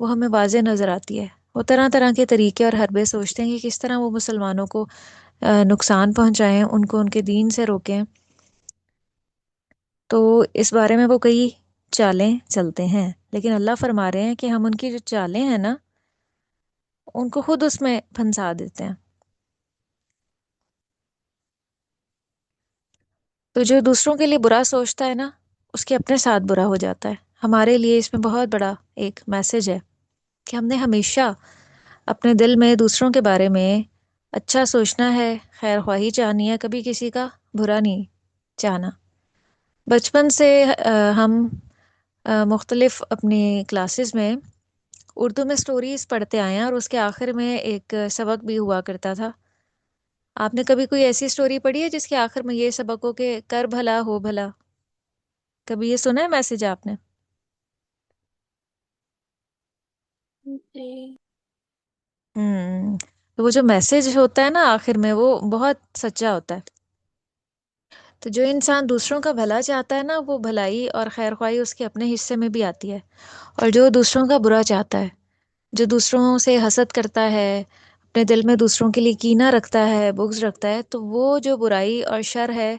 وہ ہمیں واضح نظر آتی ہے۔ وہ طرح طرح کے طریقے اور حربے سوچتے ہیں کہ کس طرح وہ مسلمانوں کو نقصان پہنچائیں، ان کو ان کے دین سے روکیں۔ تو اس بارے میں وہ کئی چالیں چلتے ہیں، لیکن اللہ فرما رہے ہیں کہ ہم ان کی جو چالیں ہیں نا، ان کو خود اس میں پھنسا دیتے ہیں۔ تو جو دوسروں کے لیے برا سوچتا ہے نا، اس کے اپنے ساتھ برا ہو جاتا ہے۔ ہمارے لیے اس میں بہت بڑا ایک میسج ہے کہ ہم نے ہمیشہ اپنے دل میں دوسروں کے بارے میں اچھا سوچنا ہے، خیر خواہی چاہنی ہے، کبھی کسی کا برا نہیں چاہنا۔ بچپن سے ہم مختلف اپنی کلاسز میں اردو میں سٹوریز پڑھتے آئے ہیں، اور اس کے آخر میں ایک سبق بھی ہوا کرتا تھا۔ آپ نے کبھی کوئی ایسی سٹوری پڑھی ہے جس کے آخر میں یہ سبق ہو کہ کر بھلا ہو بھلا؟ کبھی یہ سنا ہے میسج آپ نے؟ جی تو وہ جو میسج ہوتا ہے نا آخر میں، وہ بہت سچا ہوتا ہے۔ تو جو انسان دوسروں کا بھلا چاہتا ہے نا، وہ بھلائی اور خیر خواہی اس کے اپنے حصے میں بھی آتی ہے۔ اور جو دوسروں کا برا چاہتا ہے، جو دوسروں سے حسد کرتا ہے، اپنے دل میں دوسروں کے لیے کینہ رکھتا ہے، بغض رکھتا ہے، تو وہ جو برائی اور شر ہے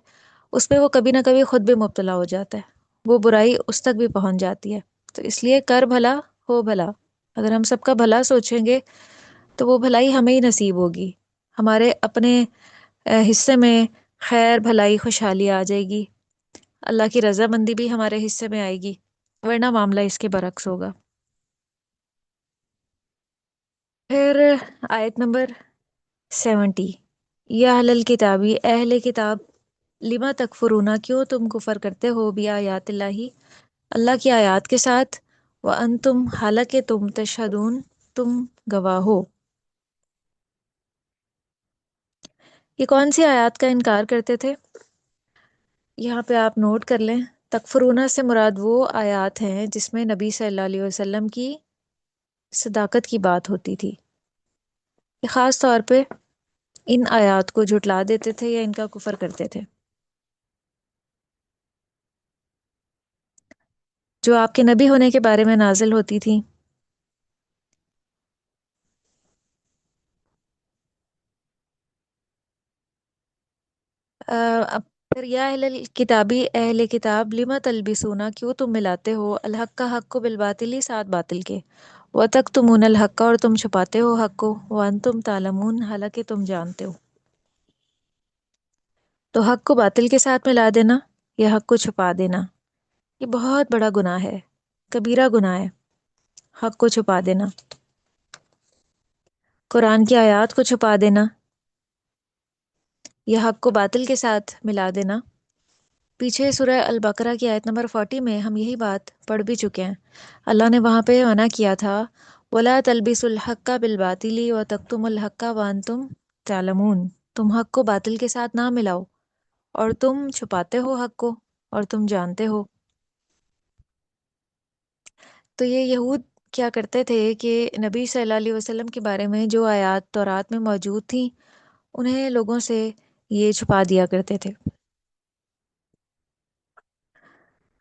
اس پہ وہ کبھی نہ کبھی خود بھی مبتلا ہو جاتا ہے، وہ برائی اس تک بھی پہنچ جاتی ہے۔ تو اس لیے کر بھلا ہو بھلا، اگر ہم سب کا بھلا سوچیں گے تو وہ بھلائی ہمیں ہی نصیب ہوگی، ہمارے اپنے حصے میں خیر بھلائی خوشحالی آ جائے گی، اللہ کی رضامندی بھی ہمارے حصے میں آئے گی، ورنہ معاملہ اس کے برعکس ہوگا۔ پھر آیت نمبر 70، یا اہل الکتابی، اہل کتاب، لما تکفرون، کیوں تم کفر کرتے ہو، بھی آیات اللہ، اللہ کی آیات کے ساتھ، وانتم، حالانکہ تم، تشہدون، تم گواہ ہو۔ یہ کون سی آیات کا انکار کرتے تھے؟ یہاں پہ آپ نوٹ کر لیں، تکفرون سے مراد وہ آیات ہیں جس میں نبی صلی اللہ علیہ وسلم کی صداقت کی بات ہوتی تھی۔ یہ خاص طور پہ ان آیات کو جھٹلا دیتے تھے یا ان کا کفر کرتے تھے، جو آپ کے نبی ہونے کے بارے میں نازل ہوتی تھی۔ اب پھر یا اہل الکتابی، اہل کتاب، لما تلبسونا، کیوں تم ملاتے ہو، الحق کا حق کو بالباطلی، ساتھ باطل کے، وتکتمون الحق، اور تم چھپاتے ہو حق کو، وانتم تعلمون، حالانکہ تم جانتے ہو۔ تو حق کو باطل کے ساتھ ملا دینا یا حق کو چھپا دینا، یہ بہت بڑا گناہ ہے، کبیرہ گناہ ہے، حق کو چھپا دینا، قرآن کی آیات کو چھپا دینا یا حق کو باطل کے ساتھ ملا دینا۔ پیچھے سورہ البقرہ کی آیت نمبر 40 میں ہم یہی بات پڑھ بھی چکے ہیں، اللہ نے وہاں پہ منع کیا تھا، وَلَا تَلْبِسُوا الْحَقَّ بِالْبَاطِلِ وَتَكْتُمُوا الْحَقَّ وَأَنْتُمْ تَعْلَمُونَ، تم حق کو باطل کے ساتھ نہ ملاؤ اور تم چھپاتے ہو حق کو اور تم جانتے ہو۔ تو یہ یہود کیا کرتے تھے کہ نبی صلی اللہ علیہ وسلم کے بارے میں جو آیات تورات میں موجود تھیں، انہیں لوگوں سے یہ چھپا دیا کرتے تھے۔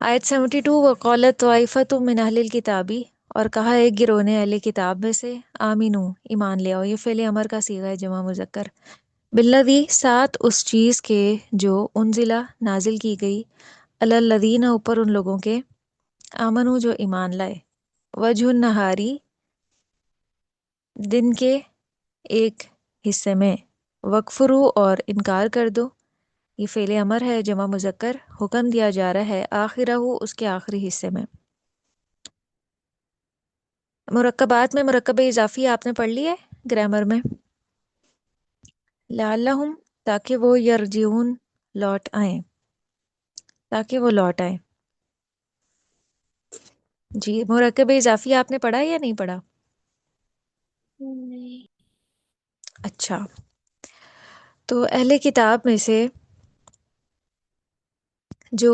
آیت 72، وقالت طائفۃ من اہل الکتابی، اور کہا ایک گروہ نے اہل کتاب میں سے، آمینو، ایمان لے آؤ، یہ فعل امر کا صیغہ ہے جمع مذکر، بالذی، ساتھ اس چیز کے جو انزلہ، نازل کی گئی، علی الذین، اوپر ان لوگوں کے، آمنو، جو ایمان لائے، وجہ النہاری، دن کے ایک حصے میں، وکفرو، اور انکار کر دو، یہ فعل امر ہے جمع مذکر، حکم دیا جا رہا ہے، آخرہ، اس کے آخری حصے میں۔ مرکبات میں مرکب اضافی آپ نے پڑھ لی ہے گرامر میں، لعلہم، تاکہ وہ، یرجعون، لوٹ آئیں، تاکہ وہ لوٹ آئیں۔ جی، مرکب اضافی آپ نے پڑھا یا نہیں پڑھا؟ نہیں اچھا، تو اہل کتاب میں سے جو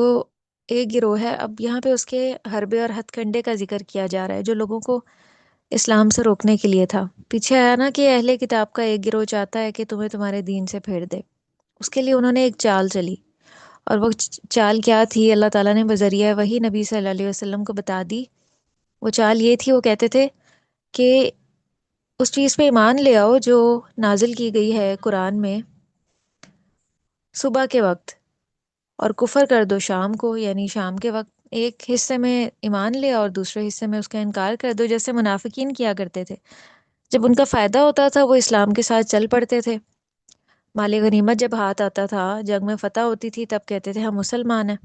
ایک گروہ ہے، اب یہاں پہ اس کے حربے اور ہتھ کنڈے کا ذکر کیا جا رہا ہے جو لوگوں کو اسلام سے روکنے کے لیے تھا۔ پیچھے آیا نا کہ اہل کتاب کا ایک گروہ چاہتا ہے کہ تمہیں تمہارے دین سے پھیر دے، اس کے لیے انہوں نے ایک چال چلی، اور وہ چال کیا تھی، اللہ تعالیٰ نے بذریعہ وہی نبی صلی اللہ علیہ وسلم کو بتا دی۔ وہ چال یہ تھی، وہ کہتے تھے کہ اس چیز پہ ایمان لے آؤ جو نازل کی گئی ہے قرآن میں صبح کے وقت، اور کفر کر دو شام کو، یعنی شام کے وقت ایک حصے میں ایمان لے اور دوسرے حصے میں اس کا انکار کر دو، جیسے منافقین کیا کرتے تھے۔ جب ان کا فائدہ ہوتا تھا وہ اسلام کے ساتھ چل پڑتے تھے، مال غنیمت جب ہاتھ آتا تھا، جنگ میں فتح ہوتی تھی، تب کہتے تھے ہم مسلمان ہیں۔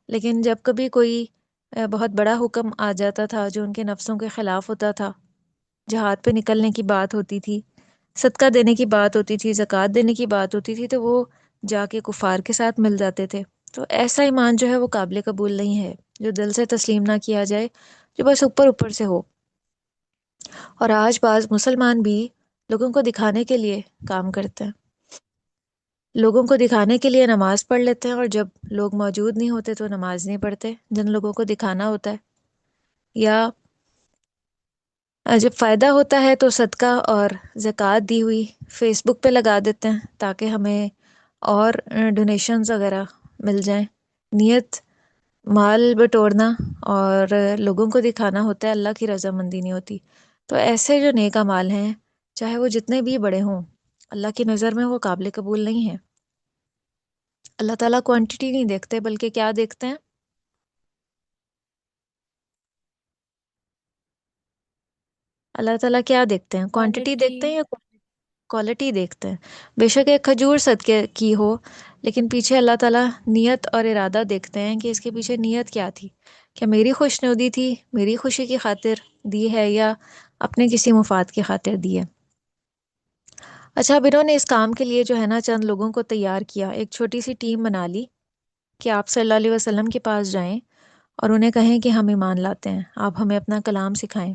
لیکن جب کبھی کوئی بہت بڑا حکم آ جاتا تھا جو ان کے نفسوں کے خلاف ہوتا تھا، جہاد پہ نکلنے کی بات ہوتی تھی، صدقہ دینے کی بات ہوتی تھی، زکوٰۃ دینے کی بات ہوتی تھی، تو وہ جا کے کفار کے ساتھ مل جاتے تھے۔ تو ایسا ایمان جو ہے وہ قابل قبول نہیں ہے، جو دل سے تسلیم نہ کیا جائے، جو بس اوپر اوپر سے ہو۔ اور آج بعض مسلمان بھی لوگوں کو دکھانے کے لیے کام کرتے ہیں، لوگوں کو دکھانے کے لیے نماز پڑھ لیتے ہیں، اور جب لوگ موجود نہیں ہوتے تو نماز نہیں پڑھتے جن لوگوں کو دکھانا ہوتا ہے، یا جب فائدہ ہوتا ہے تو صدقہ اور زکوٰۃ دی ہوئی فیس بک پہ لگا دیتے ہیں تاکہ ہمیں اور ڈونیشنز وغیرہ مل جائیں۔ نیت مال بٹورنا اور لوگوں کو دکھانا ہوتا ہے، اللہ کی رضامندی نہیں ہوتی۔ تو ایسے جو نیک اعمال ہیں، چاہے وہ جتنے بھی بڑے ہوں، اللہ کی نظر میں وہ قابل قبول نہیں ہیں۔ اللہ تعالیٰ کوانٹٹی نہیں دیکھتے بلکہ کیا دیکھتے ہیں؟ اللہ تعالیٰ کیا دیکھتے ہیں؟ Quantity quality. دیکھتے ہیں یا کوالٹی دیکھتے ہیں؟ بے شک ایک کھجور صدقے کی ہو، لیکن پیچھے اللہ تعالیٰ نیت اور ارادہ دیکھتے ہیں کہ اس کے پیچھے نیت کیا تھی، کیا میری خوش نودی تھی، میری خوشی کی خاطر دی ہے، یا اپنے کسی مفاد کی خاطر دی ہے۔ اچھا، اب انہوں نے اس کام کے لیے جو ہے نا چند لوگوں کو تیار کیا، ایک چھوٹی سی ٹیم بنا لی کہ آپ صلی اللہ علیہ وسلم کے پاس جائیں اور انہیں کہیں کہ ہم ایمان لاتے ہیں، آپ ہمیں اپنا کلام سکھائیں۔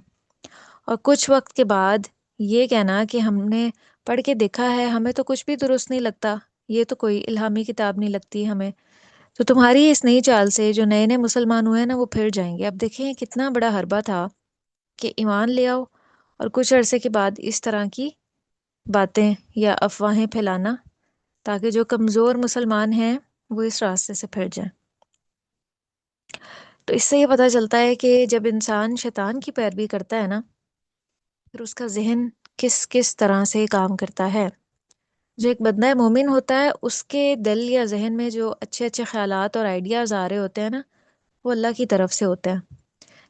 اور کچھ وقت کے بعد یہ کہنا کہ ہم نے پڑھ کے دیکھا ہے، ہمیں تو کچھ بھی درست نہیں لگتا، یہ تو کوئی الہامی کتاب نہیں لگتی ہمیں، تو تمہاری اس نئی چال سے جو نئے نئے مسلمان ہوئے ہیں نا وہ پھر جائیں گے۔ اب دیکھیں کتنا بڑا حربہ تھا کہ ایمان لے آؤ اور کچھ عرصے کے بعد اس طرح کی باتیں یا افواہیں پھیلانا تاکہ جو کمزور مسلمان ہیں وہ اس راستے سے پھر جائیں۔ تو اس سے یہ پتہ چلتا ہے کہ جب انسان شیطان کی پیروی کرتا ہے نا، پھر اس کا ذہن کس کس طرح سے کام کرتا ہے۔ جو ایک بندہ مومن ہوتا ہے، اس کے دل یا ذہن میں جو اچھے اچھے خیالات اور آئیڈیاز آ رہے ہوتے ہیں نا، وہ اللہ کی طرف سے ہوتے ہیں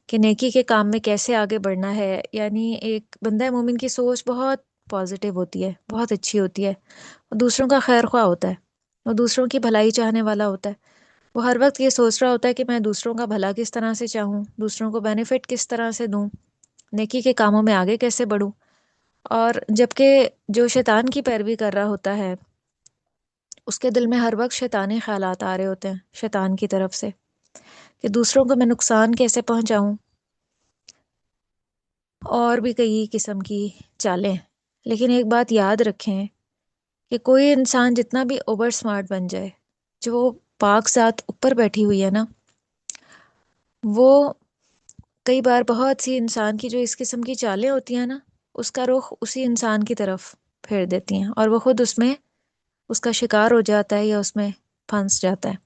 کہ نیکی کے کام میں کیسے آگے بڑھنا ہے۔ یعنی ایک بندہ مومن کی سوچ بہت پازیٹیو ہوتی ہے، بہت اچھی ہوتی ہے، وہ دوسروں کا خیر خواہ ہوتا ہے، وہ دوسروں کی بھلائی چاہنے والا ہوتا ہے، وہ ہر وقت یہ سوچ رہا ہوتا ہے کہ میں دوسروں کا بھلا کس طرح سے چاہوں، دوسروں کو بینیفٹ کس طرح سے دوں، نیکی کے کاموں میں آگے کیسے بڑھوں۔ اور جبکہ جو شیطان کی پیروی کر رہا ہوتا ہے، اس کے دل میں ہر وقت شیطانی خیالات آ رہے ہوتے ہیں شیطان کی طرف سے کہ دوسروں کو میں نقصان کیسے پہنچاؤں، اور بھی کئی قسم کی چالیں۔ لیکن ایک بات یاد رکھیں کہ کوئی انسان جتنا بھی اوور سمارٹ بن جائے، جو پاک ذات اوپر بیٹھی ہوئی ہے نا، وہ کئی بار بہت سی انسان کی جو اس قسم کی چالیں ہوتی ہیں نا، اس کا رخ اسی انسان کی طرف پھیر دیتی ہیں، اور وہ خود اس میں اس کا شکار ہو جاتا ہے یا اس میں پھنس جاتا ہے۔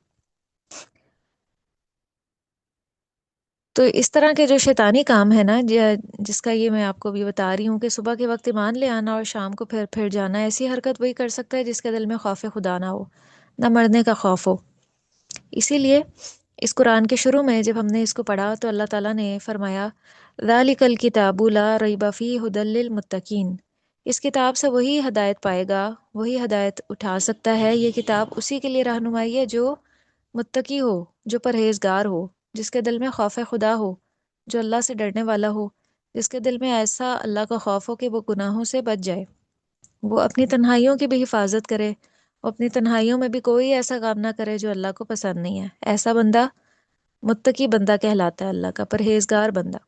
تو اس طرح کے جو شیطانی کام ہے نا، جس کا یہ میں آپ کو بھی بتا رہی ہوں کہ صبح کے وقت ایمان لے آنا اور شام کو پھر جانا، ایسی حرکت وہی کر سکتا ہے جس کے دل میں خوف خدا نہ ہو، نہ مرنے کا خوف ہو۔ اسی لیے اس قرآن کے شروع میں جب ہم نے اس کو پڑھا تو اللہ تعالیٰ نے فرمایا ذَلِكَ الْكِتَابُ لَا رَيْبَ فِيهِ هُدًى لِّلْمُتَّقِينَ، اس کتاب سے وہی ہدایت پائے گا، وہی ہدایت اٹھا سکتا ہے، یہ کتاب اسی کے لیے رہنمائی ہے جو متقی ہو، جو پرہیزگار ہو، جس کے دل میں خوف خدا ہو، جو اللہ سے ڈرنے والا ہو، جس کے دل میں ایسا اللہ کا خوف ہو کہ وہ گناہوں سے بچ جائے، وہ اپنی تنہائیوں کی بھی حفاظت کرے، وہ اپنی تنہائیوں میں بھی کوئی ایسا کام نہ کرے جو اللہ کو پسند نہیں ہے۔ ایسا بندہ متقی بندہ کہلاتا ہے، اللہ کا پرہیزگار بندہ۔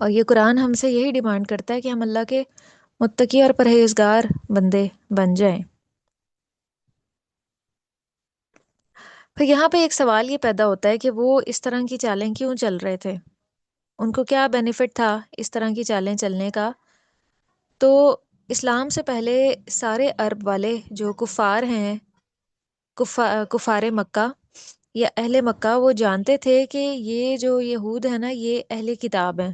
اور یہ قرآن ہم سے یہی ڈیمانڈ کرتا ہے کہ ہم اللہ کے متقی اور پرہیزگار بندے بن جائیں۔ پھر یہاں پہ ایک سوال یہ پیدا ہوتا ہے کہ وہ اس طرح کی چالیں کیوں چل رہے تھے، ان کو کیا بینیفٹ تھا اس طرح کی چالیں چلنے کا؟ تو اسلام سے پہلے سارے عرب والے جو کفار ہیں، کفار مکہ یا اہل مکہ، وہ جانتے تھے کہ یہ جو یہود ہے نا، یہ اہل کتاب ہیں،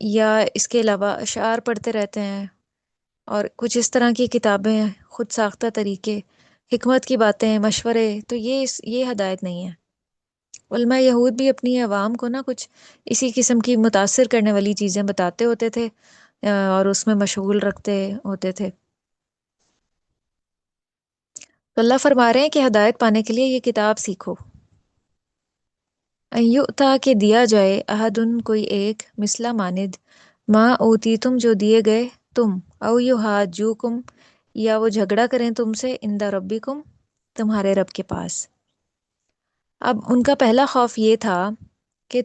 یا اس کے علاوہ اشعار پڑھتے رہتے ہیں، اور کچھ اس طرح کی کتابیں، خود ساختہ طریقے، حکمت کی باتیں، مشورے، تو یہ ہدایت نہیں ہے۔ علماء یہود بھی اپنی عوام کو نا کچھ اسی قسم کی متاثر کرنے والی چیزیں بتاتے ہوتے تھے، اور اس میں مشغول رکھتے ہوتے تھے۔ تو اللہ فرما رہے ہیں کہ ہدایت پانے کے لیے یہ کتاب سیکھو۔ یؤتا کہ دیا جائے، احدن کوئی ایک، مثلا ماند، ما اوتی تم جو دیے گئے تم، او یحاجوکم یا وہ جھگڑا کریں تم سے، عند ربکم تمہارے رب کے پاس۔ اب ان کا پہلا خوف یہ تھا کہ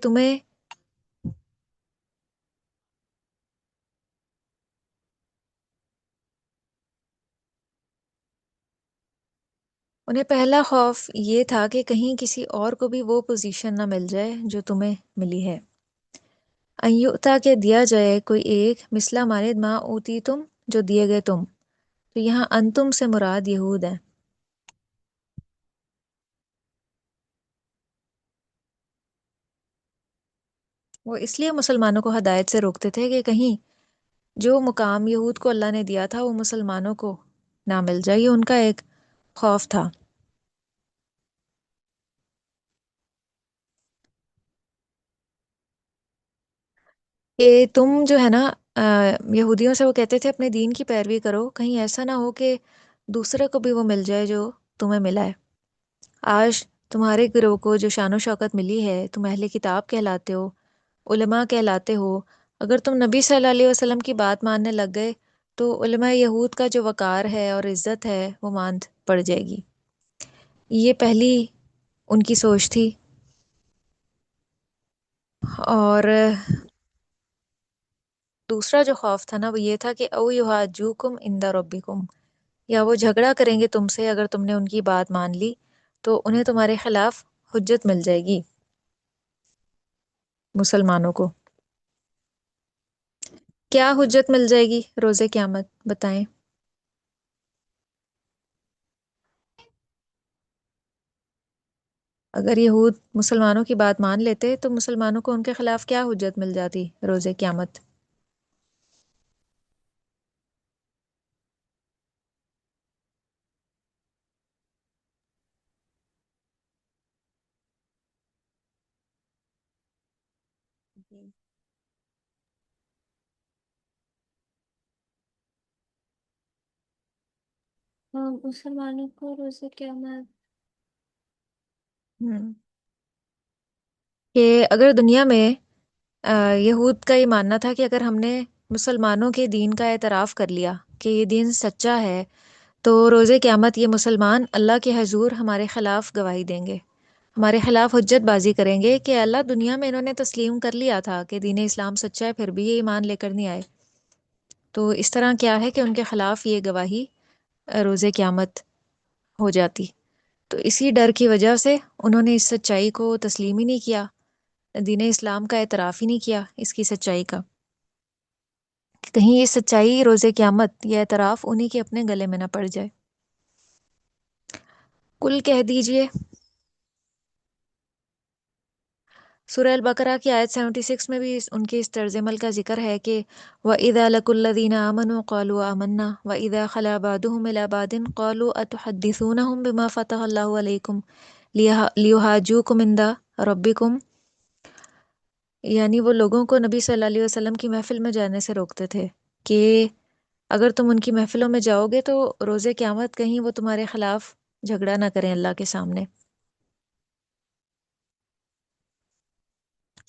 انہیں پہلا خوف یہ تھا کہ کہیں کسی اور کو بھی وہ پوزیشن نہ مل جائے جو تمہیں ملی ہے۔ ان یؤتا کہ دیا جائے کوئی ایک، مثلا ماند ما اوتی تم جو دیے گئے تم، تو یہاں انتم سے مراد یہود ہیں۔ وہ اس لیے مسلمانوں کو ہدایت سے روکتے تھے کہ کہیں جو مقام یہود کو اللہ نے دیا تھا وہ مسلمانوں کو نہ مل جائے، یہ ان کا ایک خوف تھا۔ کہ تم جو ہے نا، یہودیوں سے وہ کہتے تھے اپنے دین کی پیروی کرو، کہیں ایسا نہ ہو کہ دوسرے کو بھی وہ مل جائے جو تمہیں ملا ہے۔ آج تمہارے گروہ کو جو شان و شوکت ملی ہے، تم اہل کتاب کہلاتے ہو، علماء کہلاتے ہو، اگر تم نبی صلی اللہ علیہ وسلم کی بات ماننے لگ گئے تو علماء یہود کا جو وقار ہے اور عزت ہے وہ ماند پڑ جائے گی۔ یہ پہلی ان کی سوچ تھی۔ اور دوسرا جو خوف تھا نا وہ یہ تھا کہ او یحاجوکم عند ربکم، یا وہ جھگڑا کریں گے تم سے اگر تم نے ان کی بات مان لی، تو انہیں تمہارے خلاف حجت مل جائے گی مسلمانوں کو۔ کیا حجت مل جائے گی روز قیامت؟ بتائیں۔ اگر یہود مسلمانوں کی بات مان لیتے تو مسلمانوں کو ان کے خلاف کیا حجت مل جاتی روز قیامت؟ مسلمانوں کو روز قیامت ہم، کہ اگر دنیا میں یہود کا یہ ماننا تھا کہ اگر ہم نے مسلمانوں کے دین کا اعتراف کر لیا کہ یہ دین سچا ہے، تو روز قیامت یہ مسلمان اللہ کے حضور ہمارے خلاف گواہی دیں گے، ہمارے خلاف حجت بازی کریں گے کہ اللہ، دنیا میں انہوں نے تسلیم کر لیا تھا کہ دین اسلام سچا ہے، پھر بھی یہ ایمان لے کر نہیں آئے۔ تو اس طرح کیا ہے کہ ان کے خلاف یہ گواہی روز قیامت ہو جاتی۔ تو اسی ڈر کی وجہ سے انہوں نے اس سچائی کو تسلیم ہی نہیں کیا، دین اسلام کا اعتراف ہی نہیں کیا اس کی سچائی کا، کہ کہیں یہ سچائی روز قیامت، یہ اعتراف انہی کے اپنے گلے میں نہ پڑ جائے۔ کل کہہ دیجئے، سورہ البقرہ کی آیت 76 میں بھی ان کے اس طرز عمل کا ذکر ہے کہ وَإِذَا لَقُوا الَّذِينَ آمَنُوا قَالُوا آمَنَّا وَإِذَا خَلَا بَعْضُهُمْ إِلَىٰ بَعْضٍ قَالُوا أَتُحَدِّثُونَهُم بِمَا فَتَحَ اللَّهُ عَلَيْكُمْ لِيُحَاجُّوكُمْ عِندَ رَبِّكُمْ، یعنی وہ لوگوں کو نبی صلی اللہ علیہ وسلم کی محفل میں جانے سے روکتے تھے کہ اگر تم ان کی محفلوں میں جاؤ گے تو روز قیامت کہیں وہ تمہارے خلاف جھگڑا نہ کریں اللہ کے سامنے،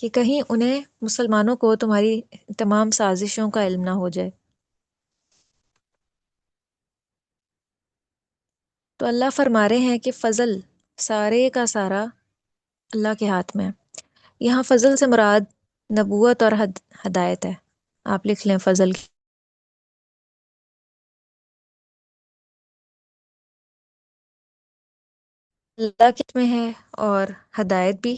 کہ کہیں انہیں مسلمانوں کو تمہاری تمام سازشوں کا علم نہ ہو جائے۔ تو اللہ فرما رہے ہیں کہ فضل سارے کا سارا اللہ کے ہاتھ میں ہے۔ یہاں فضل سے مراد نبوت اور ہدایت ہے، آپ لکھ لیں فضل کی۔ اللہ کے ہاتھ میں ہے، اور ہدایت بھی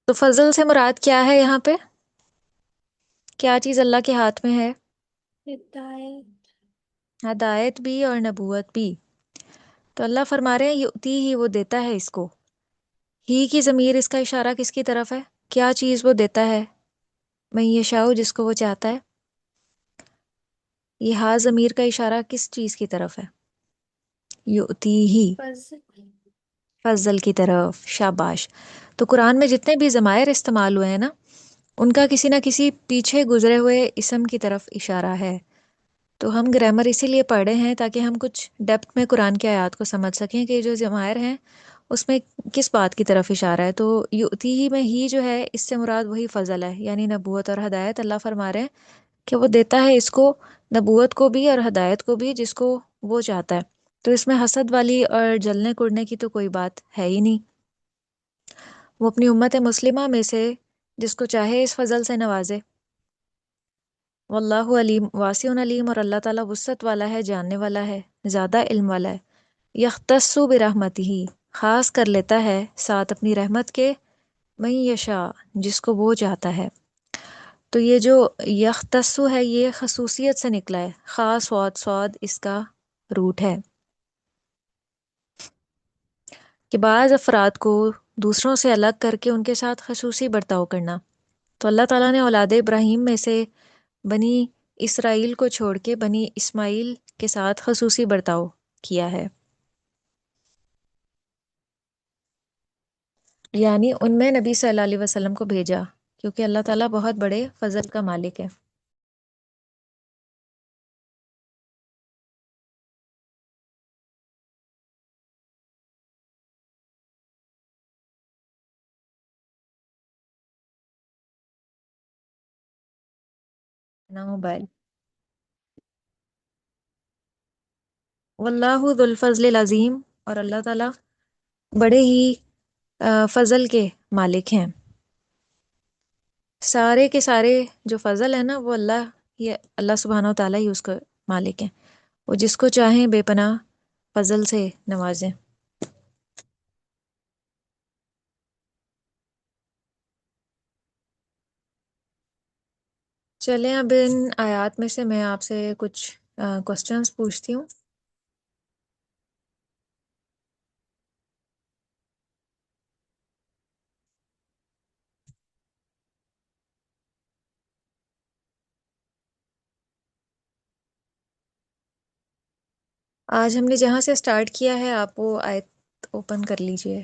تو فضل سے مراد کیا ہے یہاں پہ؟ کیا چیز اللہ کے ہاتھ میں ہے؟ ہدایت۔ ہدایت بھی اور نبوت بھی۔ تو اللہ فرما رہے ہیں یؤتی ہی، وہ دیتا ہے اس کو۔ ہی کی ضمیر، اس کا اشارہ کس کی طرف ہے؟ کیا چیز وہ دیتا ہے؟ میں یشاء، جس کو وہ چاہتا ہے۔ یہ ہا ضمیر کا اشارہ کس چیز کی طرف ہے؟ یؤتی ہی، فضل۔ فضل کی طرف۔ شاباش۔ تو قرآن میں جتنے بھی ضمائر استعمال ہوئے ہیں نا، ان کا کسی نہ کسی پیچھے گزرے ہوئے اسم کی طرف اشارہ ہے۔ تو ہم گرامر اسی لیے پڑھ رہے ہیں تاکہ ہم کچھ ڈیپتھ میں قرآن کی آیات کو سمجھ سکیں کہ جو ضمائر ہیں اس میں کس بات کی طرف اشارہ ہے۔ تو یؤتی ہی میں ہی جو ہے، اس سے مراد وہی فضل ہے، یعنی نبوت اور ہدایت۔ اللہ فرما رہے ہیں کہ وہ دیتا ہے اس کو، نبوت کو بھی اور ہدایت کو بھی، جس کو وہ چاہتا ہے۔ تو اس میں حسد والی اور جلنے کوڑنے کی تو کوئی بات ہے ہی نہیں۔ وہ اپنی امت مسلمہ میں سے جس کو چاہے اس فضل سے نوازے۔ واللہ علیم، واسع علیم، اور اللہ تعالیٰ وسعت والا ہے، جاننے والا ہے، زیادہ علم والا ہے۔ یختص برحمتہ، خاص کر لیتا ہے ساتھ اپنی رحمت کے، من یشاء، جس کو وہ چاہتا ہے۔ تو یہ جو یختص ہے، یہ خصوصیت سے نکلا ہے، خاص واد سواد اس کا روٹ ہے، کہ بعض افراد کو دوسروں سے الگ کر کے ان کے ساتھ خصوصی برتاؤ کرنا۔ تو اللہ تعالیٰ نے اولاد ابراہیم میں سے بنی اسرائیل کو چھوڑ کے بنی اسماعیل کے ساتھ خصوصی برتاؤ کیا ہے، یعنی ان میں نبی صلی اللہ علیہ وسلم کو بھیجا، کیونکہ اللہ تعالیٰ بہت بڑے فضل کا مالک ہے۔ نا موبائل۔ واللہ ذو الفضل العظیم، اور اللہ تعالیٰ بڑے ہی فضل کے مالک ہیں۔ سارے کے سارے جو فضل ہے نا، وہ یہ اللہ سبحانہ و تعالیٰ ہی اس کا مالک ہیں۔ وہ جس کو چاہیں بے پناہ فضل سے نوازیں۔ چلیں اب ان آیات میں سے میں آپ سے کچھ کوسچنز پوچھتی ہوں۔ آج ہم نے جہاں سے سٹارٹ کیا ہے، آپ وہ آیت اوپن کر لیجئے۔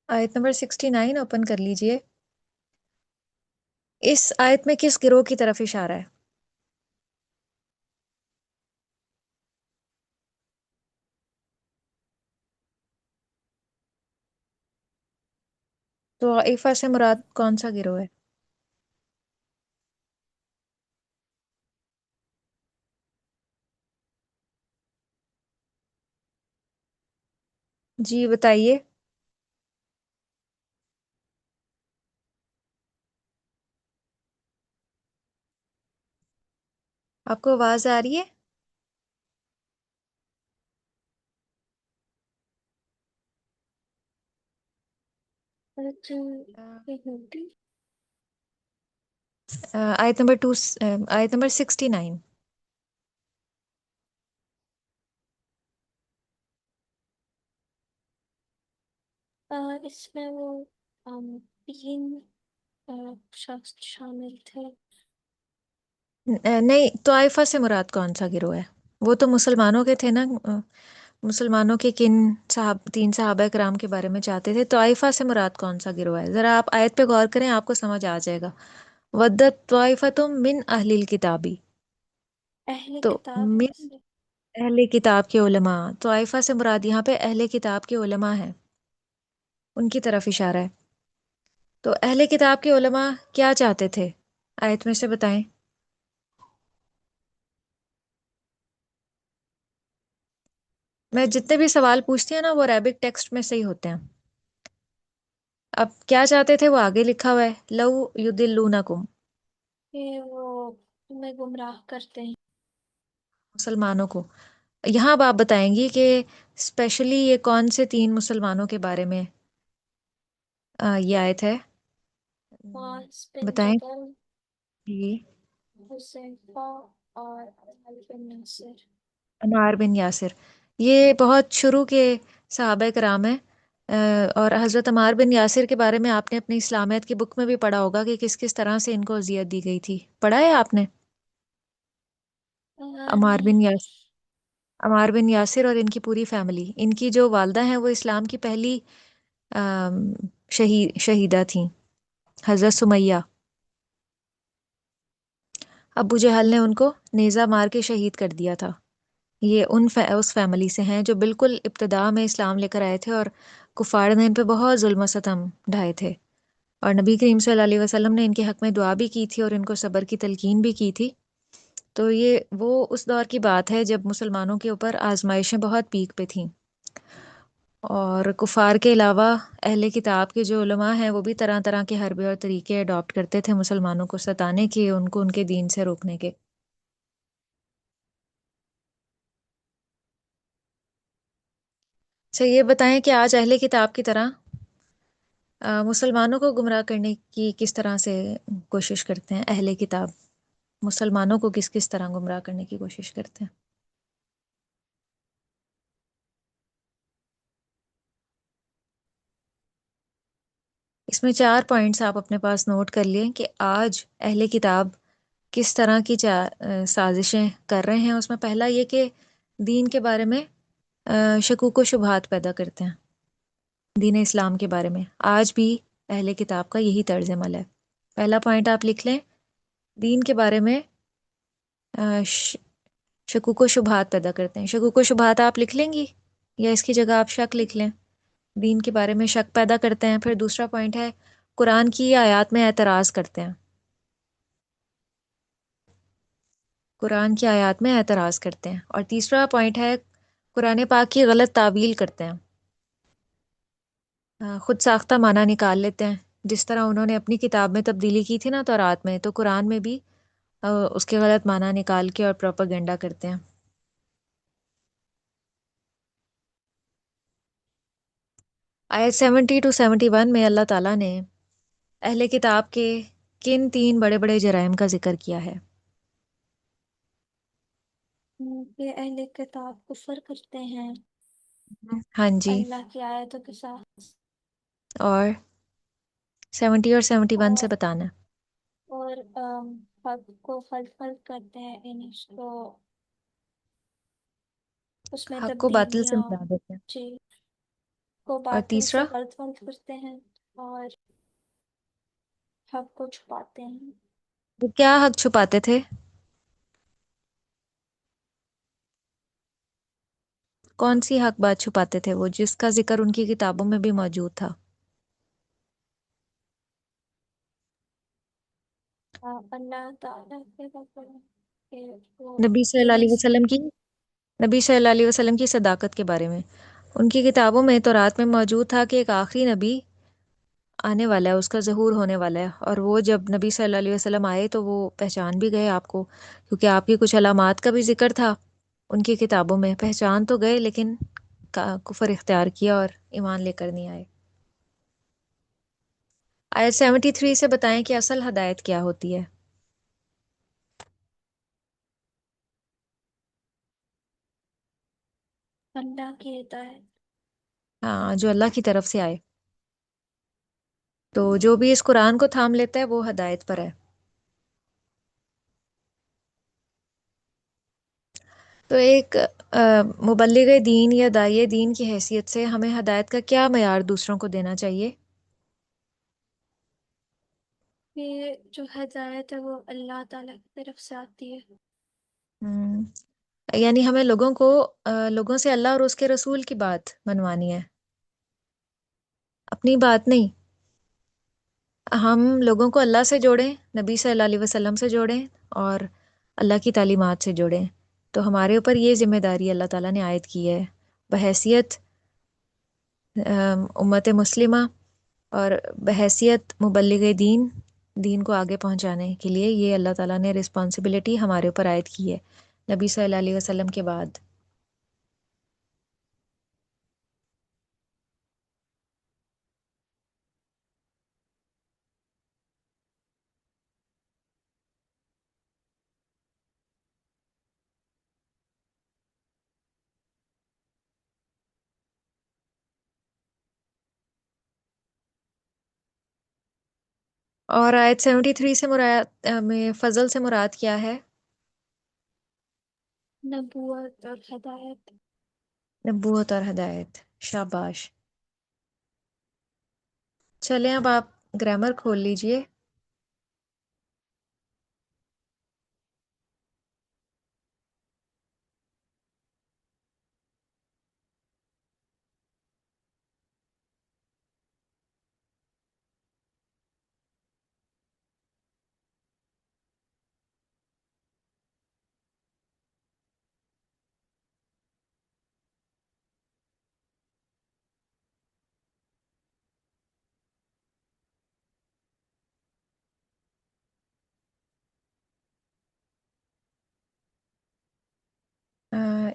آیت نمبر 69 اوپن کر لیجئے۔ اس آیت میں کس گروہ کی طرف اشارہ ہے؟ تو عائفہ سے مراد کون سا گروہ ہے؟ جی بتائیے۔ آپ کو آواز آ رہی ہے؟ اچھا، یہودی۔ آیت نمبر آیت نمبر 69۔ اس میں وہ تین شخص شامل تھے۔ نہیں، طائفہ سے مراد کون سا گروہ ہے؟ وہ تو مسلمانوں کے تھے نا۔ مسلمانوں کے کن تین صحابہ کرام کے بارے میں چاہتے تھے؟ طائفہ سے مراد کون سا گروہ ہے؟ ذرا آپ آیت پہ غور کریں، آپ کو سمجھ آ جائے گا۔ ودت طائفتم من اہل الکتابی، اہل تو کتاب میں من سے۔ اہل کتاب کے علماء، طائفہ سے مراد یہاں پہ اہل کتاب کے علماء ہیں۔ ان کی طرف اشارہ ہے۔ تو اہل کتاب کے علماء کیا چاہتے تھے آیت میں سے بتائیں؟ میں جتنے بھی سوال پوچھتی ہوں نا وہ عربک ٹیکسٹ میں صحیح ہوتے ہیں۔ اب کیا چاہتے تھے وہ آگے لکھا ہوا ہے، لو یدلونکم، کہ وہ تمہیں گمراہ کرتے ہیں۔ مسلمانوں کو۔ یہاں اب آپ بتائیں گی کہ اسپیشلی یہ کون سے تین مسلمانوں کے بارے میں یہ آیت ہے؟ معاذ بن بتائیں جبل، جی۔ حذیفہ اور عمر بن ناصر۔ عمار بن یاسر، یہ بہت شروع کے صحابہ کرام ہیں۔ اور حضرت عمار بن یاسر کے بارے میں آپ نے اپنی اسلامیت کی بک میں بھی پڑھا ہوگا کہ کس کس طرح سے ان کو اذیت دی گئی تھی، پڑھا ہے آپ نے؟ عمار نہیں۔ بن یاسر، عمار بن یاسر اور ان کی پوری فیملی، ان کی جو والدہ ہیں وہ اسلام کی پہلی شہیدہ تھیں، حضرت سمیہ۔ ابو جہل نے ان کو نیزہ مار کے شہید کر دیا تھا۔ یہ اس فیملی سے ہیں جو بالکل ابتدا میں اسلام لے کر آئے تھے، اور کفار نے ان پہ بہت ظلم و ستم ڈھائے تھے، اور نبی کریم صلی اللہ علیہ وسلم نے ان کے حق میں دعا بھی کی تھی اور ان کو صبر کی تلقین بھی کی تھی۔ تو یہ وہ اس دور کی بات ہے جب مسلمانوں کے اوپر آزمائشیں بہت پیک پہ تھیں، اور کفار کے علاوہ اہل کتاب کے جو علماء ہیں وہ بھی طرح طرح کے حربے اور طریقے اڈاپٹ کرتے تھے مسلمانوں کو ستانے کے، ان کو ان کے دین سے روکنے کے۔ اچھا یہ بتائیں کہ آج اہل کتاب کی طرح مسلمانوں کو گمراہ کرنے کی کس طرح سے کوشش کرتے ہیں اہل کتاب؟ مسلمانوں کو کس کس طرح گمراہ کرنے کی کوشش کرتے ہیں؟ اس میں 4 پوائنٹس آپ اپنے پاس نوٹ کر لیں کہ آج اہل کتاب کس طرح کی سازشیں کر رہے ہیں۔ اس میں پہلا یہ کہ دین کے بارے میں شکوک و شبہات پیدا کرتے ہیں، دین اسلام کے بارے میں آج بھی اہل کتاب کا یہی طرز عمل ہے۔ پہلا پوائنٹ آپ لکھ لیں، دین کے بارے میں شکوک و شبہات پیدا کرتے ہیں۔ شکوک و شبہات آپ لکھ لیں گی یا اس کی جگہ آپ شک لکھ لیں؟ دین کے بارے میں شک پیدا کرتے ہیں۔ پھر دوسرا پوائنٹ ہے قرآن کی آیات میں اعتراض کرتے ہیں، قرآن کی آیات میں اعتراض کرتے ہیں۔ اور تیسرا پوائنٹ ہے قرآن پاک کی غلط تعویل کرتے ہیں، خود ساختہ معنی نکال لیتے ہیں، جس طرح انہوں نے اپنی کتاب میں تبدیلی کی تھی نا تورات میں، تو قرآن میں بھی اس کے غلط معنی نکال کے اور پروپیگنڈا کرتے ہیں۔ آیت 70 to 71 میں اللہ تعالیٰ نے اہل کتاب کے کن 3 بڑے بڑے جرائم کا ذکر کیا ہے؟ کہ اہل کتاب کفر کرتے ہیں ہاں جی، اللہ کی آیتوں کے ساتھ، اور 70 اور 71 سے اور بتانا۔ اور حق کو خلط کرتے ہیں، یعنی اس میں حق کو باطل سے تبدیلیاں، ملا دیتے ہیں۔ جی، کو اور باطل سے تیسرا، غلط کرتے ہیں، اور حق کو چھپاتے ہیں۔ وہ کیا حق چھپاتے تھے؟ کون سی حق بات چھپاتے تھے وہ جس کا ذکر ان کی کتابوں میں بھی موجود تھا؟ اللہ تعالیٰ کے بارے میں کہ وہ نبی صلی اللہ دین علیہ وسلم کی، نبی صلی اللہ علیہ وسلم کی صداقت کے بارے میں۔ ان کی کتابوں میں تورات میں موجود تھا کہ ایک آخری نبی آنے والا ہے، اس کا ظہور ہونے والا ہے، اور وہ جب نبی صلی اللہ علیہ وسلم آئے تو وہ پہچان بھی گئے آپ کو، کیونکہ آپ کی کچھ علامات کا بھی ذکر تھا ان کی کتابوں میں۔ پہچان تو گئے لیکن کفر اختیار کیا اور ایمان لے کر نہیں آئے۔ آیت 73 سے بتائیں کہ اصل ہدایت کیا ہوتی ہے؟ اللہ کی ہدایت۔ ہاں، جو اللہ کی طرف سے آئے، تو جو بھی اس قرآن کو تھام لیتا ہے وہ ہدایت پر ہے۔ تو ایک مبلغ دین یا داعی دین کی حیثیت سے ہمیں ہدایت کا کیا معیار دوسروں کو دینا چاہیے؟ یہ جو ہدایت ہے وہ اللہ تعالیٰ کی طرف سے آتی ہے۔ ہم، یعنی ہمیں لوگوں سے اللہ اور اس کے رسول کی بات منوانی ہے۔ اپنی بات نہیں، ہم لوگوں کو اللہ سے جوڑیں، نبی صلی اللہ علیہ وسلم سے جوڑیں، اور اللہ کی تعلیمات سے جوڑیں۔ تو ہمارے اوپر یہ ذمہ داری اللہ تعالیٰ نے عائد کی ہے بحیثیت امت مسلمہ، اور بحیثیت مبلغ دین، دین کو آگے پہنچانے کے لیے یہ اللہ تعالیٰ نے رسپانسبلٹی ہمارے اوپر عائد کی ہے نبی صلی اللہ علیہ وسلم کے بعد۔ اور آیت 73 سے مراد میں فضل سے مراد کیا ہے؟ نبوت اور ہدایت۔ نبوت اور ہدایت، شاباش۔ چلیں اب آپ گرامر کھول لیجئے۔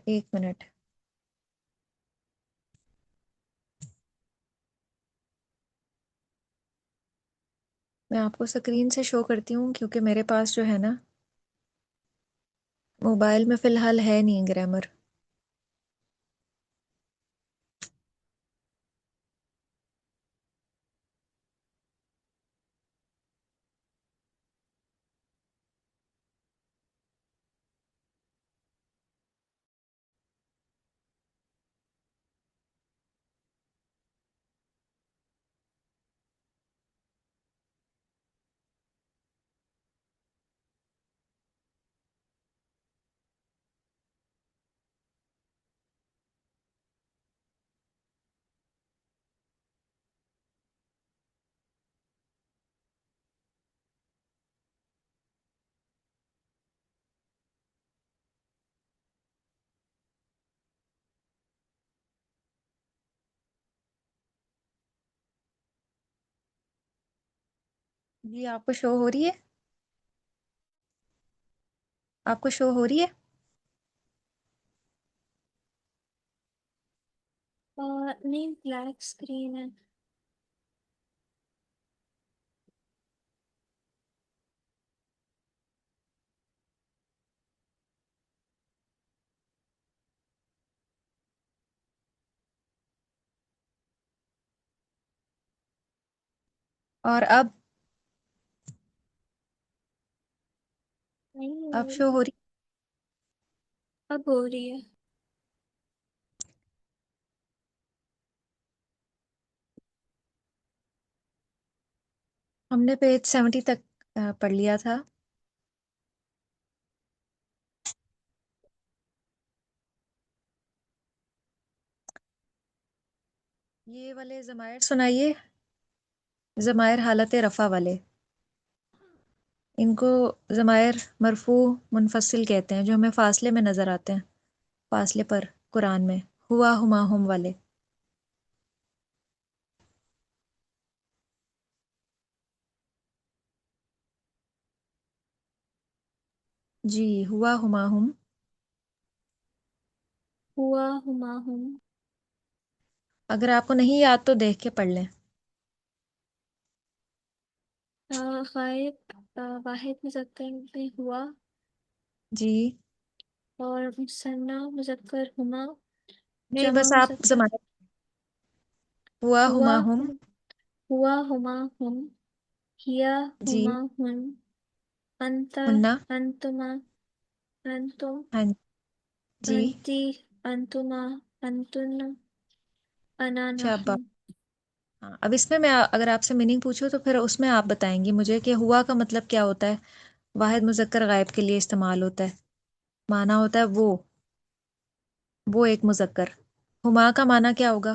ایک منٹ، میں آپ کو سکرین سے شو کرتی ہوں کیونکہ میرے پاس جو ہے نا موبائل میں فی الحال ہے نہیں گرامر۔ جی آپ کو شو ہو رہی ہے؟ آپ کو شو ہو رہی ہے؟ نہیں، بلیک اسکرین ہے۔ اور اب نہیں ہو اب رہی۔ شو ہو رہی؟ اب ہو رہی ہے۔ ہم نے پیج 70 تک پڑھ لیا تھا۔ یہ والے ضمائر سنائیے، ضمائر حالت رفع والے، ان کو ضمائر مرفوع منفصل کہتے ہیں، جو ہمیں فاصلے میں نظر آتے ہیں، فاصلے پر قرآن میں، ہوا ہما ہم والے۔ جی ہوا ہما ہم۔ ہوا ہما ہم۔ اگر آپ کو نہیں یاد تو دیکھ کے پڑھ لیں۔ غائب واحد مذکر میں ہوا، جی اور مثنیٰ مذکر ہما، نہیں، جمع بس آپ مذکر ضمائر ہوا ہوا، ہما ہم۔ ہوا ہما ہم، ہیا جی ہما ہن، انت ہننا، انتما، انتم ہاں جی، انتی، انتما، انتن، انا شاباش۔ نحن۔ ہاں، اب اس میں اگر آپ سے میننگ پوچھوں تو پھر اس میں آپ بتائیں گی مجھے کہ ہوا کا مطلب کیا ہوتا ہے۔ واحد مذکر غائب کے لیے استعمال ہوتا ہے، معنی ہوتا ہے وہ ایک مذکر۔ ہما کا معنی کیا ہوگا؟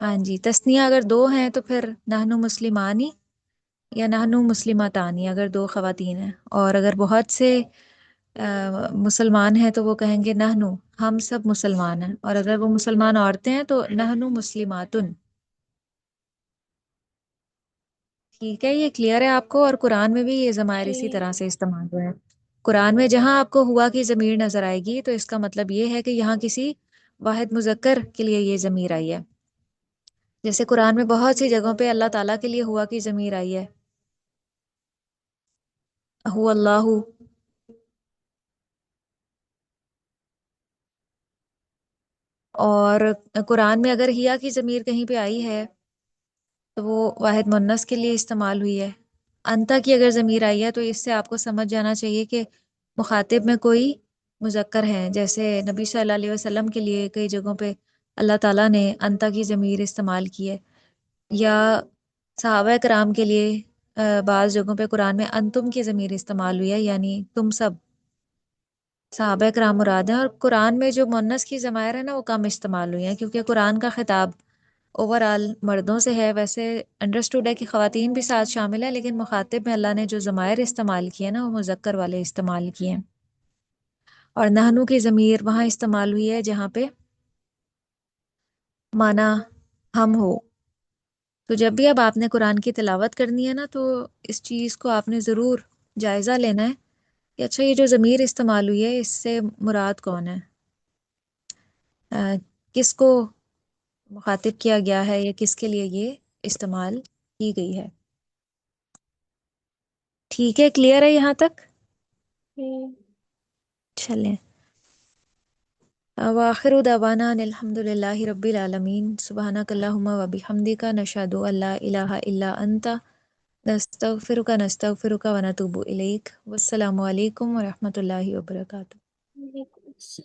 ہاں جی، تسنیہ اگر دو ہیں تو پھر نحنو مسلمانی یا نحنو مسلمتانی، اگر دو خواتین ہیں. اور اگر بہت سے مسلمان ہیں تو وہ کہیں گے نحنو، ہم سب مسلمان ہیں. اور اگر وہ مسلمان عورتیں ہیں تو نحنو مسلماتن. ٹھیک ہے، یہ کلیئر ہے آپ کو؟ اور قرآن میں بھی یہ ضمائر اسی جی طرح سے استعمال ہوئے ہیں. قرآن میں جہاں آپ کو ہوا کی ضمیر نظر آئے گی تو اس کا مطلب یہ ہے کہ یہاں کسی واحد مذکر کے لیے یہ ضمیر آئی ہے. جیسے قرآن میں بہت سی جگہوں پہ اللہ تعالیٰ کے لیے ہوا کی ضمیر آئی ہے، هو اللہ. اور قرآن میں اگر ہیا کی ضمیر کہیں پہ آئی ہے تو وہ واحد مونس کے لیے استعمال ہوئی ہے. انتا کی اگر ضمیر آئی ہے تو اس سے آپ کو سمجھ جانا چاہیے کہ مخاطب میں کوئی مذکر ہے. جیسے نبی صلی اللہ علیہ وسلم کے لیے کئی جگہوں پہ اللہ تعالیٰ نے انتا کی ضمیر استعمال کی ہے، یا صحابہ کرام کے لیے بعض جگہوں پہ قرآن میں انتم کی ضمیر استعمال ہوئی ہے، یعنی تم سب صحابہ کرام مراد ہیں. اور قرآن میں جو مونس کی ضمائر ہیں نا وہ کم استعمال ہوئی ہیں کیونکہ قرآن کا خطاب اوور آل مردوں سے ہے. ویسے انڈرسٹوڈ ہے کہ خواتین بھی ساتھ شامل ہیں، لیکن مخاطب میں اللہ نے جو ضمائر استعمال کیے نا وہ مذکر والے استعمال کیے ہیں. اور نحنو کی ضمیر وہاں استعمال ہوئی ہے جہاں پہ مانا ہم ہو. تو جب بھی اب آپ نے قرآن کی تلاوت کرنی ہے نا تو اس چیز کو آپ نے ضرور جائزہ لینا ہے کہ اچھا یہ جو ضمیر استعمال ہوئی ہے اس سے مراد کون ہے، کس کو مخاطب کیا گیا ہے، یا کس کے لیے یہ استعمال کی گئی ہے. ٹھیک ہے، کلیئر ہے یہاں تک؟ جی چلیں، وآخر دعوانا ان الحمد للہ رب العالمین. سبحانک اللہم و بحمدک نشہد ان لا الہ الا انت نستغفرک نستغفرک ونتوب الیک. والسلام علیکم ورحمۃ اللہ وبرکاتہ. بالکل.